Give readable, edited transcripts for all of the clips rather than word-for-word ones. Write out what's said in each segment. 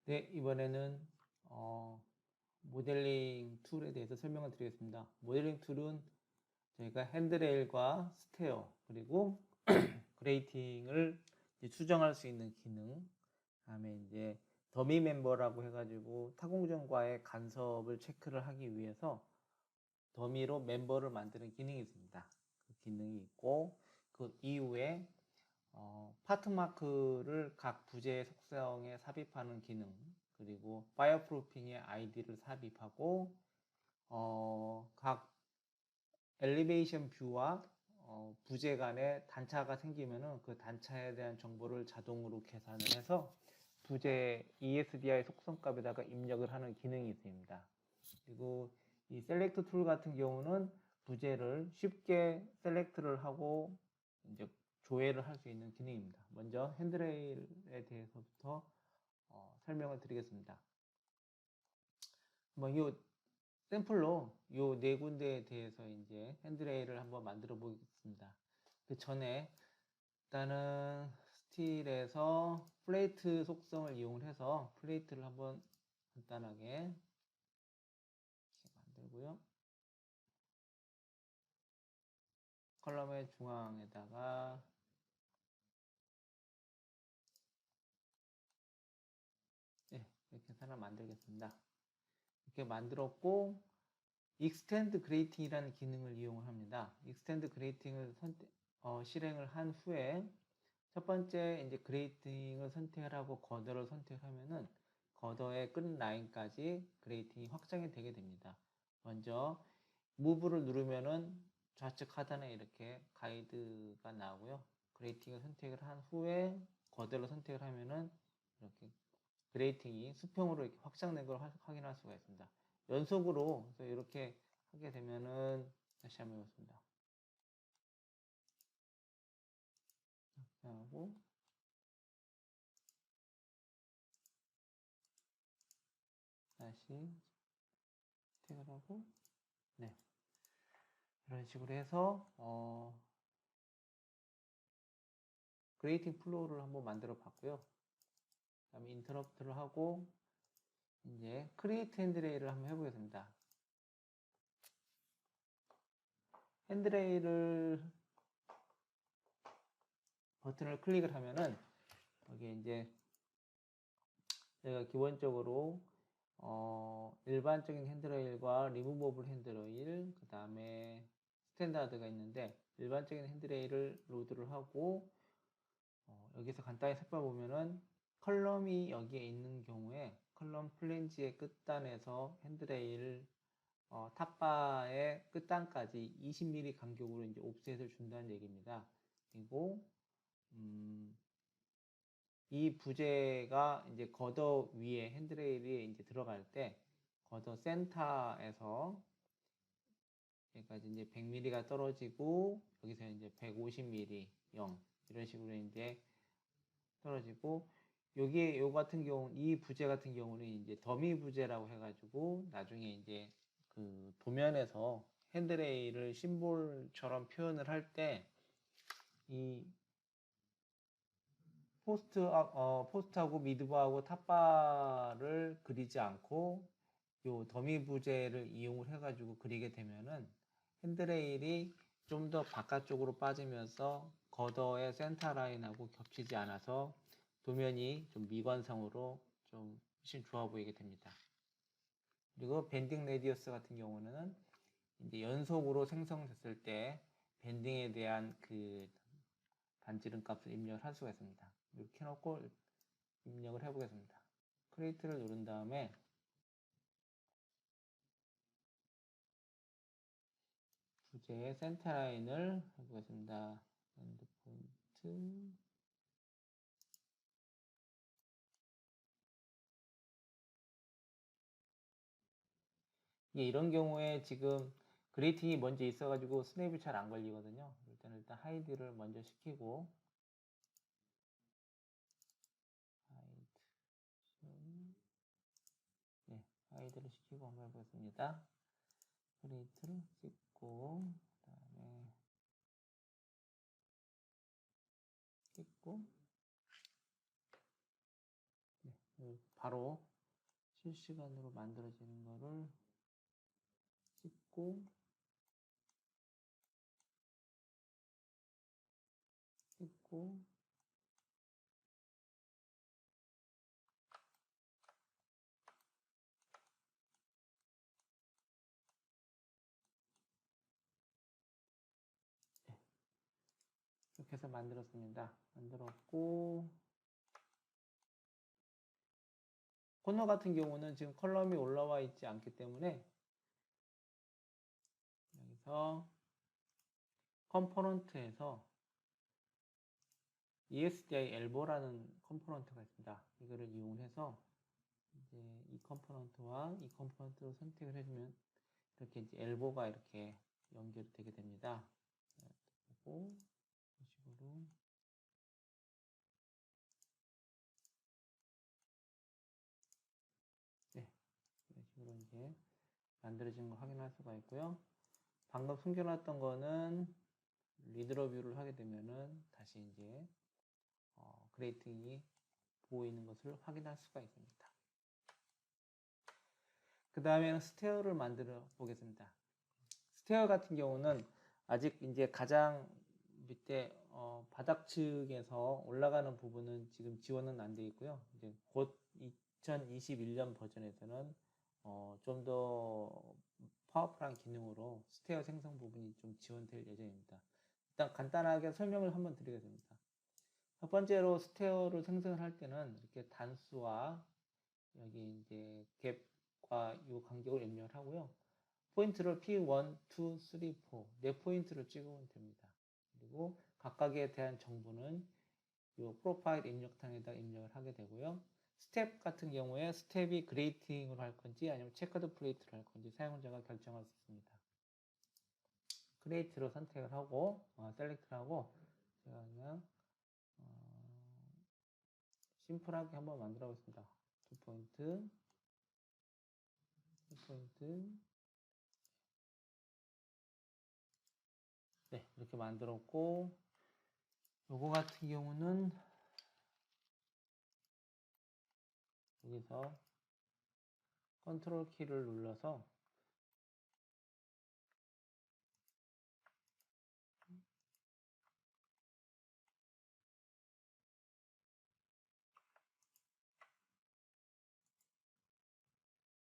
네, 이번에는 모델링 툴에 대해서 설명을 드리겠습니다. 모델링 툴은 저희가 핸드레일과 스테어 그리고 그레이팅을 수정할 수 있는 기능, 다음에 이제 더미 멤버라고 해가지고 타공정과의 간섭을 체크를 하기 위해서 더미로 멤버를 만드는 기능이 있습니다. 그 기능이 있고 그 이후에 파트 마크를 각 부재의 속성에 삽입하는 기능, 그리고 파이어프루핑의 아이디를 삽입하고 각 엘리베이션 뷰와 부재 간에 단차가 생기면은 그 단차에 대한 정보를 자동으로 계산을 해서 부재 ESDI 속성값에다가 입력을 하는 기능이 있습니다. 그리고 이 셀렉트 툴 같은 경우는 부재를 쉽게 셀렉트를 하고 이제 조회를 할 수 있는 기능입니다. 먼저 핸드레일에 대해서부터 설명을 드리겠습니다. 이 샘플로 이 네 군데에 대해서 이제 핸드레일을 한번 만들어 보겠습니다. 그 전에 일단은 스틸에서 플레이트 속성을 이용해서 플레이트를 한번 간단하게 만들고요. 컬럼의 중앙에다가 이렇게 하나 만들겠습니다. 이렇게 만들었고 익스텐드 그레이팅이라는 기능을 이용합니다. 익스텐드 그레이팅을 실행을 한 후에 첫 번째 이제 그레이팅을 선택을 하고 거더를 선택하면은 거더의 끝 라인까지 그레이팅이 확장이 되게 됩니다. 먼저 무브를 누르면은 좌측 하단에 이렇게 가이드가 나오고요. 그레이팅을 선택을 한 후에 거더를 선택을 하면은 이렇게 그레이팅이 수평으로 이렇게 확장된 걸 확인할 수가 있습니다. 연속으로 이렇게 하게 되면은 다시 한번 해보겠습니다. 이렇게 하고 다시 선택을 하고 네, 이런 식으로 해서 그레이팅 플로우를 한번 만들어 봤고요. 그 다음에 인터럽트를 하고 이제 크리에이트 핸드레일을 한번 해보겠습니다. 핸드레일을 버튼을 클릭을 하면은 여기 이제 저희가 기본적으로 일반적인 핸드레일과 리무버블 핸드레일, 그 다음에 스탠다드가 있는데 일반적인 핸드레일을 로드를 하고 여기서 간단히 살펴보면은 컬럼이 여기에 있는 경우에 컬럼 플랜지의 끝단에서 핸드레일 탑바의 끝단까지 20mm 간격으로 이제 옵셋을 준다는 얘기입니다. 그리고 이 부재가 이제 거더 위에 핸드레일이 이제 들어갈 때 거더 센터에서 여기까지 이제 100mm가 떨어지고 여기서 이제 150mm 0 이런 식으로 이제 떨어지고 여기에 요 같은 경우 이 부재 같은 경우는 이제 더미 부재라고 해가지고 나중에 이제 그 도면에서 핸드레일을 심볼처럼 표현을 할 때 이 포스트하고 미드바하고 탑바를 그리지 않고 요 더미 부재를 이용을 해가지고 그리게 되면은 핸드레일이 좀 더 바깥쪽으로 빠지면서 거더의 센터 라인하고 겹치지 않아서 도면이 좀 미관상으로 좀 훨씬 좋아 보이게 됩니다. 그리고 밴딩 레디어스 같은 경우는 이제 연속으로 생성됐을 때 밴딩에 대한 그 반지름 값을 입력을 할 수가 있습니다. 이렇게 해놓고 입력을 해보겠습니다. 크리에이트를 누른 다음에 부재의 센터 라인을 해보겠습니다. 엔드 포인트 이런 경우에 지금 그레이팅이 먼저 있어가지고 스냅이 잘 안 걸리거든요. 일단 하이드를 먼저 시키고 하이드를 시키고 한번 해보겠습니다. 크리에이트를 찍고 그 다음에 찍고 바로 실시간으로 만들어지는 거를 찍고 이렇게 해서 만들었습니다. 만들었고 코너 같은 경우는 지금 컬럼이 올라와 있지 않기 때문에 여기서 컴포넌트에서 ESDI 엘보라는 컴포넌트가 있습니다. 이거를 이용해서 이제 이 컴포넌트와 이 컴포넌트를 선택을 해주면 이렇게 이제 엘보가 이렇게 연결이 되게 됩니다. 그리고 이런 식으로 네, 이런 식으로 이제 만들어진 걸 확인할 수가 있고요. 방금 숨겨놨던 거는 리드러 뷰를 하게 되면은 다시 이제 그레이팅이 보이는 것을 확인할 수가 있습니다. 그 다음에는 스테어를 만들어 보겠습니다. 스테어 같은 경우는 아직 이제 가장 밑에 바닥 측에서 올라가는 부분은 지금 지원은 안 되어 있고요. 이제 곧 2021년 버전에서는 좀 더 파워풀한 기능으로 스테어 생성 부분이 좀 지원될 예정입니다. 일단 간단하게 설명을 한번 드리겠습니다. 첫 번째로 스테어를 생성을 할 때는 이렇게 단수와 여기 이제 갭과 이 간격을 입력을 하고요. 포인트를 P1, 2, 3, 4, 4포인트를 찍으면 됩니다. 그리고 각각에 대한 정보는 이 프로파일 입력창에다 입력을 하게 되고요. 스텝 같은 경우에 스텝이 그레이팅으로 할 건지 아니면 체커드 플레이트로 할 건지 사용자가 결정할 수 있습니다. 크리에이트로 선택을 하고 셀렉트를 하고 제가 그냥 심플하게 한번 만들어 보겠습니다. 2포인트 2포인트 네, 이렇게 만들었고 요거 같은 경우는 여기서 컨트롤 키를 눌러서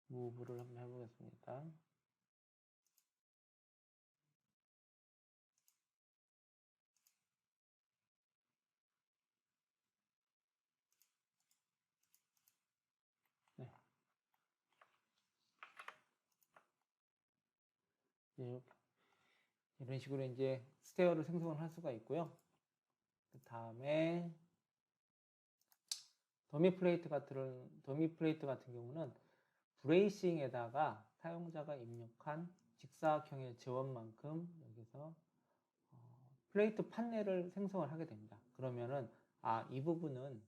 무브를 한번 해보겠습니다. 네. 이렇게 이런 식으로 이제 스테어를 생성을 할 수가 있고요. 그 다음에 더미 플레이트 같은 경우는 브레이싱에다가 사용자가 입력한 직사각형의 지원만큼 여기서 플레이트 판넬을 생성을 하게 됩니다. 그러면은 이 부분은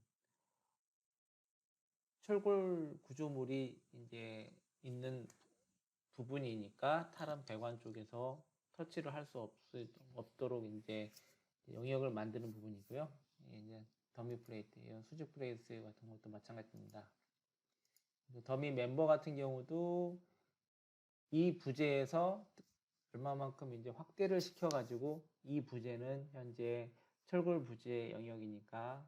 철골 구조물이 이제 있는 부분이니까 탈환 배관 쪽에서 터치를 할 수 없도록 이제 영역을 만드는 부분이고요. 이제 더미 플레이트, 수직 플레이트 같은 것도 마찬가지입니다. 더미 멤버 같은 경우도 이 부재에서 얼마만큼 이제 확대를 시켜가지고 이 부재는 현재 철골 부재 영역이니까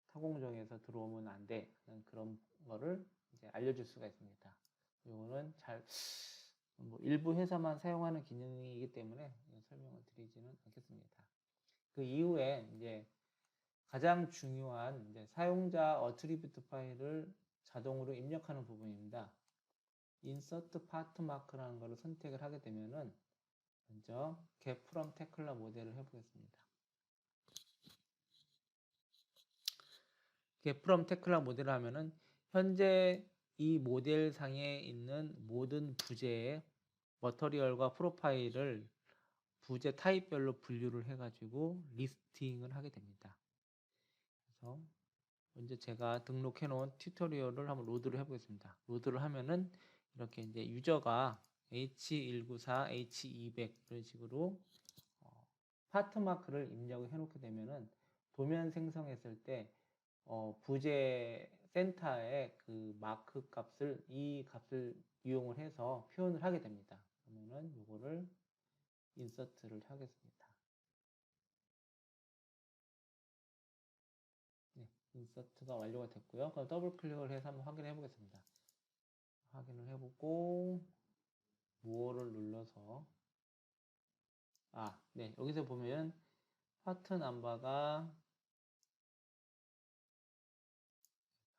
타공정에서 들어오면 안 돼. 그런 거를 이제 알려줄 수가 있습니다. 이거는 일부 회사만 사용하는 기능이기 때문에 설명을 드리지는 않겠습니다. 그 이후에 이제 가장 중요한 이제 사용자 어트리뷰트 파일을 자동으로 입력하는 부분입니다. Insert Part Mark라는 것을 선택을 하게 되면은 먼저 Get from Tekla 모델을 해보겠습니다. Get from Tekla 모델을 하면은 현재 이 모델 상에 있는 모든 부재의 머터리얼과 프로파일을 부재 타입별로 분류를 해가지고 리스팅을 하게 됩니다. 그래서 먼저 제가 등록해 놓은 튜토리얼을 한번 로드를 해보겠습니다. 로드를 하면은 이렇게 이제 유저가 H194, H200 이런 식으로 파트 마크를 입력을 해놓게 되면은 도면 생성했을 때 부재 센터의 그 마크 값을 이 값을 이용을 해서 표현을 하게 됩니다. 그러면은 요거를 인서트를 하겠습니다. 네, 인서트가 완료가 됐고요. 그럼 더블 클릭을 해서 한번 확인해 보겠습니다. 확인을 해보고 모어를 눌러서 네, 여기서 보면 파트 넘버가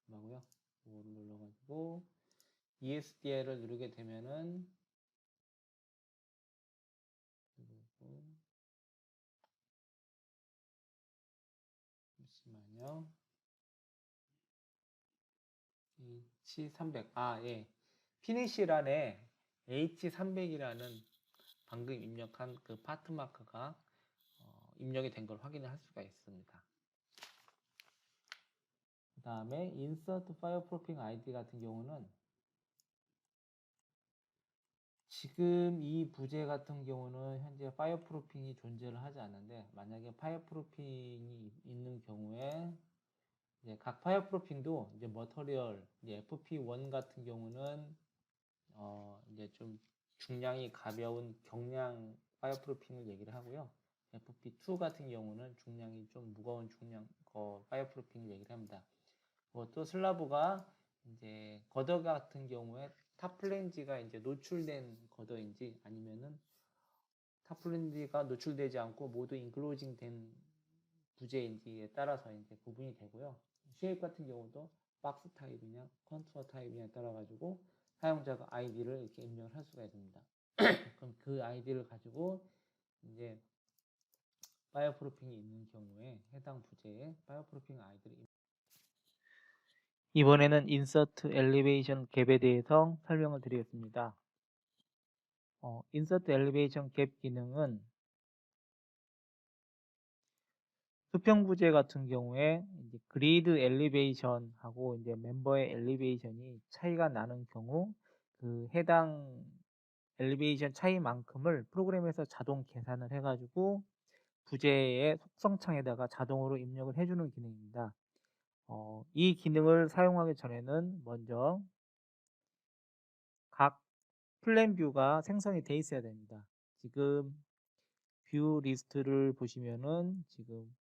뭐고요? 모어를 눌러가지고 ESDI를 누르게 되면은 그리고 잠시만요. H300 예. 피니시란에 H300이라는 방금 입력한 그 파트 마크가 입력이 된 걸 확인할 수가 있습니다. 그 다음에 Insert File Propping ID 같은 경우는 지금 이 부재 같은 경우는 현재 파이어 프로핑이 존재를 하지 않는데, 만약에 파이어 프로핑이 있는 경우에 이제 각 파이어 프로핑도 이제 머터리얼 이제 FP1 같은 경우는 이제 좀 중량이 가벼운 경량 파이어 프로핑을 얘기를 하고요. FP2 같은 경우는 중량이 좀 무거운 중량 파이어 프로핑을 얘기를 합니다. 또 슬라브가 이제 겉어 같은 경우에 탑플랜지가 이제 노출된 겉어인지 아니면은 탑플랜지가 노출되지 않고 모두 인클로징 된 부재인지에 따라서 이제 구분이 되고요. 쉐입 같은 경우도 박스 타입이냐 컨투어 타입이냐에 따라 가지고 사용자가 아이디를 이렇게 입력을 할 수가 있습니다. 그럼 그 아이디를 가지고 이제 파이어 프로핑이 있는 경우에 해당 부재에 파이어 프로핑 아이디를 이번에는 인서트 엘리베이션 갭에 대해서 설명을 드리겠습니다. 인서트 엘리베이션 갭 기능은 수평 부재 같은 경우에 이제 그리드 엘리베이션하고 이제 멤버의 엘리베이션이 차이가 나는 경우 그 해당 엘리베이션 차이만큼을 프로그램에서 자동 계산을 해가지고 부재의 속성창에다가 자동으로 입력을 해주는 기능입니다. 이 기능을 사용하기 전에는 먼저 각 플랜 뷰가 생성이 돼 있어야 됩니다. 지금 뷰 리스트를 보시면은 지금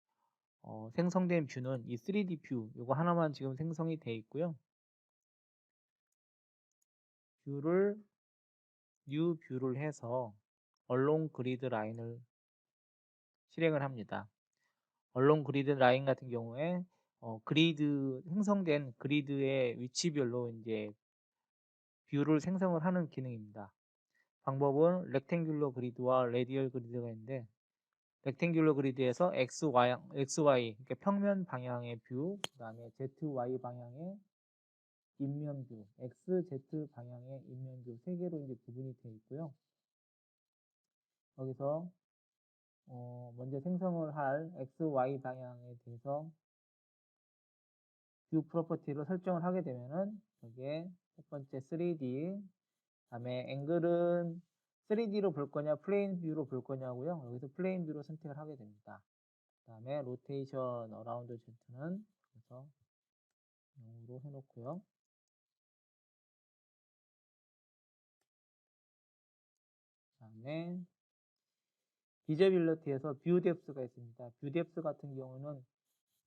생성된 뷰는 이 3D 뷰 이거 하나만 지금 생성이 돼 있고요. 뷰를 뉴 뷰를 해서 얼롱 그리드 라인을 실행을 합니다. 얼롱 그리드 라인 같은 경우에 생성된 그리드의 위치별로 이제 뷰를 생성을 하는 기능입니다. 방법은 렉탱귤러 그리드와 레디얼 그리드가 있는데, 렉탱귤러 그리드에서 XY 그러니까 평면 방향의 뷰, 그 다음에 ZY 방향의 인면 뷰, XZ 방향의 인면 뷰 세 개로 이제 구분이 되어 있고요. 여기서 먼저 생성을 할 XY 방향에 대해서 뷰 프로퍼티로 설정을 하게 되면은 여기에 첫 번째 3D, 다음에 앵글은 3D로 볼 거냐 플레인 뷰로 볼 거냐고요. 여기서 플레인 뷰로 선택을 하게 됩니다. 그 다음에 로테이션 어라운드 Z는 그래서 0으로 해놓고요. 그 다음에 비저빌리티에서 뷰 뎁스가 있습니다. 뷰 뎁스 같은 경우는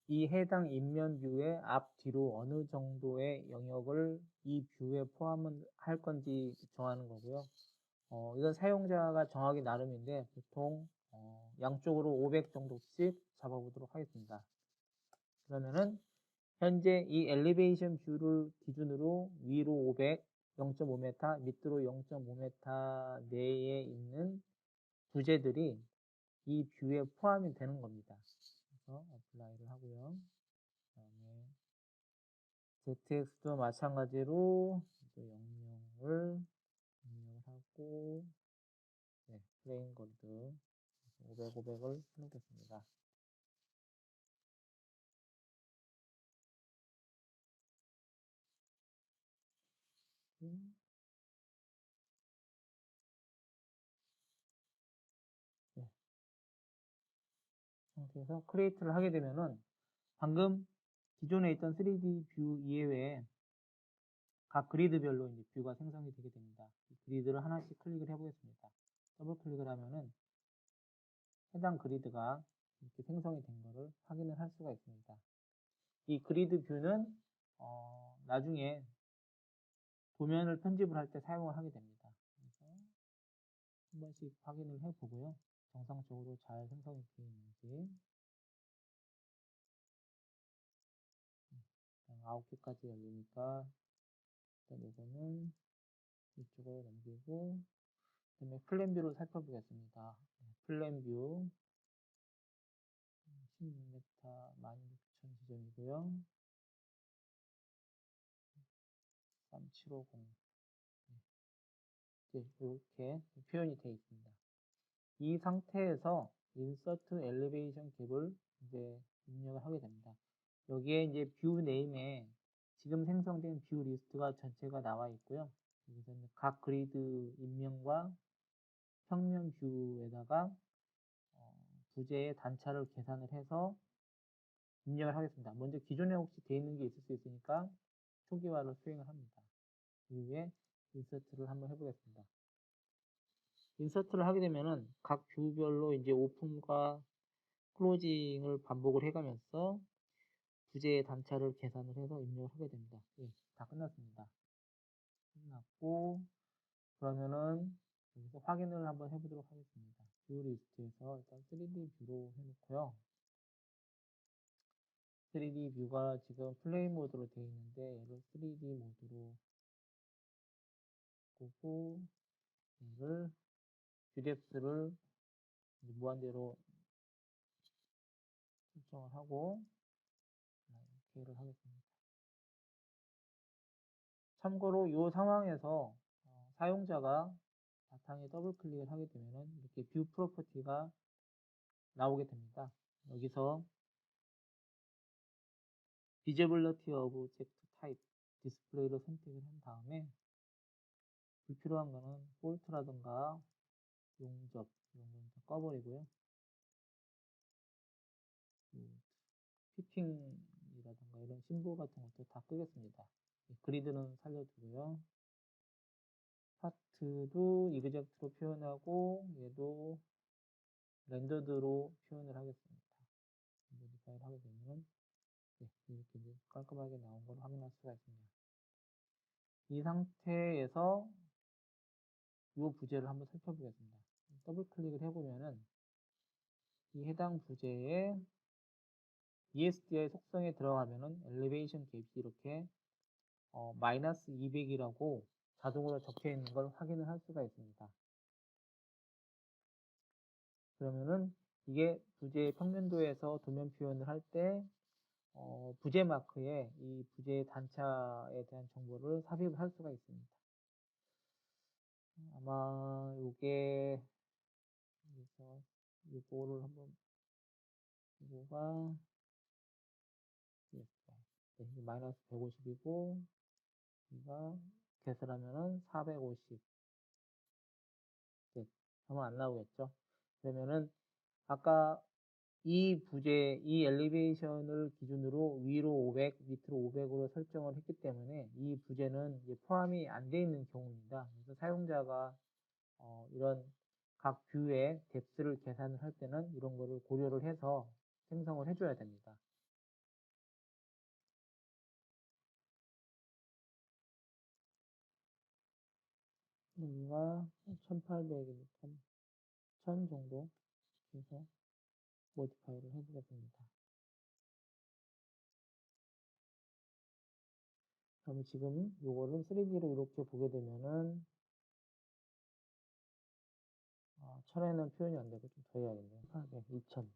이 해당 인면 뷰의 앞, 뒤로 어느 정도의 영역을 이 뷰에 포함을 할 건지 정하는 거고요. 이건 사용자가 정하기 나름인데 보통 양쪽으로 500 정도씩 잡아보도록 하겠습니다. 그러면은 현재 이 엘리베이션 뷰를 기준으로 위로 500, 0.5m, 밑으로 0.5m 내에 있는 부재들이 이 뷰에 포함이 되는 겁니다. 그래서 어플라이를 하고요. 그다음에 ZX도 마찬가지로 영역을 입력을 하고 플레인 골드 500, 500을 해놓겠습니다. 상태에서 크리에이트를 하게 되면은 방금 기존에 있던 3D 뷰 이외에 각 그리드별로 이제 뷰가 생성이 되게 됩니다. 이 그리드를 하나씩 클릭을 해보겠습니다. 더블 클릭을 하면은 해당 그리드가 이렇게 생성이 된 거를 확인을 할 수가 있습니다. 이 그리드 뷰는 나중에 도면을 편집을 할 때 사용을 하게 됩니다. 그래서 한 번씩 확인을 해보고요. 정상적으로 잘 생성이 되어 있는지. 9개까지 열리니까 일단 이거는 이쪽으로 넘기고, 그 다음에 플랜 뷰를 살펴보겠습니다. 플랜 뷰 16m 16,000 지점이고요. 3750. 이렇게 표현이 되어 있습니다. 이 상태에서 인서트 엘리베이션 갭을 이제 입력을 하게 됩니다. 여기에 이제 뷰 네임에 지금 생성된 뷰 리스트가 전체가 나와 있고요. 여기서는 각 그리드 입명과 평면 뷰에다가 부재의 단차를 계산을 해서 입력을 하겠습니다. 먼저 기존에 혹시 되어 있는 게 있을 수 있으니까 초기화를 수행을 합니다. 이후에 인서트를 한번 해보겠습니다. 인서트를 하게 되면은 각 뷰별로 이제 오픈과 클로징을 반복을 해가면서 부재의 단차를 계산을 해서 입력을 하게 됩니다. 예, 다 끝났습니다. 끝났고, 그러면은 여기서 확인을 한번 해보도록 하겠습니다. 뷰 리스트에서 일단 3D 뷰로 해놓고요. 3D 뷰가 지금 플레이 모드로 되어 있는데 얘를 3D 모드로 끄고 얘를 뷰뎁스를 무한대로 설정을 하고 이렇게를 하겠습니다. 참고로 이 상황에서 사용자가 바탕에 더블 클릭을 하게 되면 이렇게 뷰 프로퍼티가 나오게 됩니다. 여기서 Visibility of Object Type 디스플레이를 선택을 한 다음에 불필요한 거는 폴트라든가 용접 이런 거는 다 꺼버리고요. 피팅이라든가 이런 심볼 같은 것도 다 끄겠습니다. 그리드는 살려두고요. 파트도 이그젝트로 표현하고 얘도 렌더드로 표현을 하겠습니다. 모디파이를 하게 되면 이렇게 깔끔하게 나온 걸 확인할 수가 있습니다. 이 상태에서 이 부재를 한번 살펴보겠습니다. 더블 클릭을 해보면은 이 해당 부재의 ESDI 속성에 들어가면은 엘리베이션 갭이 이렇게 마이너스 200이라고 자동으로 적혀 있는 걸 확인을 할 수가 있습니다. 그러면은 이게 부재 평면도에서 도면 표현을 할 때 부재 마크에 이 부재 단차에 대한 정보를 삽입을 할 수가 있습니다. 아마 요게 그래서 요거를 한번 이거가 네, 마이너스 150이고 이가 개설하면은 450 네, 아마 안 나오겠죠. 그러면은 아까 이 부재, 이 엘리베이션을 기준으로 위로 500, 밑으로 500으로 설정을 했기 때문에 이 부재는 이제 포함이 안 돼 있는 경우입니다. 그래서 사용자가 이런 각 뷰의 뎁스를 계산을 할 때는 이런 거를 고려를 해서 생성을 해줘야 됩니다. 여기가 1800이니까 1000 정도 해서 모디파이를 해보겠습니다. 그럼 지금 요거를 3D로 이렇게 보게 되면은 1000에는 표현이 안 되고 좀 더 해야겠네요. 2000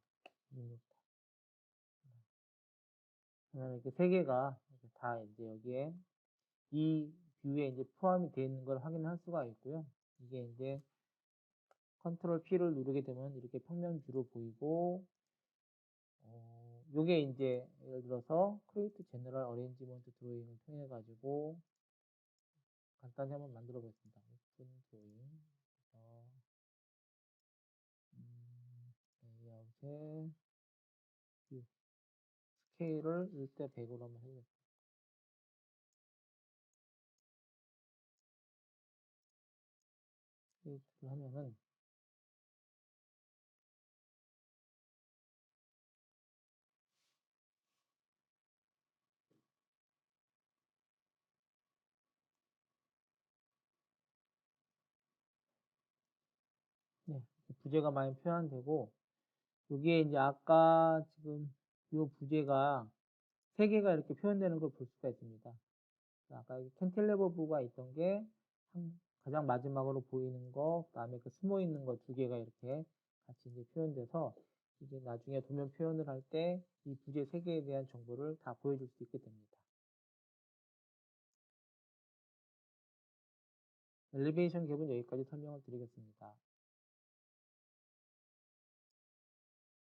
그러면 이렇게 세 개가 다 이제 여기에 이 뷰에 이제 포함이 되어 있는 걸 확인할 수가 있고요. 이게 이제 컨트롤 P를 누르게 되면 이렇게 평면 뷰로 보이고 요게 이제 예를 들어서 Create General Arrangement Drawing을 통해 가지고 간단히 한번 만들어 보겠습니다. 오픈 드로잉 레이아웃에 뷰 스케일을 1대 100으로 한번 해보겠습니다. 이렇게 하면은 네, 부재가 많이 표현되고 여기에 이제 아까 지금 이 부재가 3개가 이렇게 표현되는 걸 볼 수가 있습니다. 아까 캔틸레버가 있던 게 가장 마지막으로 보이는 거, 그다음에 그 숨어 있는 거 2개가 이렇게 같이 이제 표현돼서 이제 나중에 도면 표현을 할 때 이 부재 3개에 대한 정보를 다 보여줄 수 있게 됩니다. 엘리베이션 갭은 여기까지 설명을 드리겠습니다.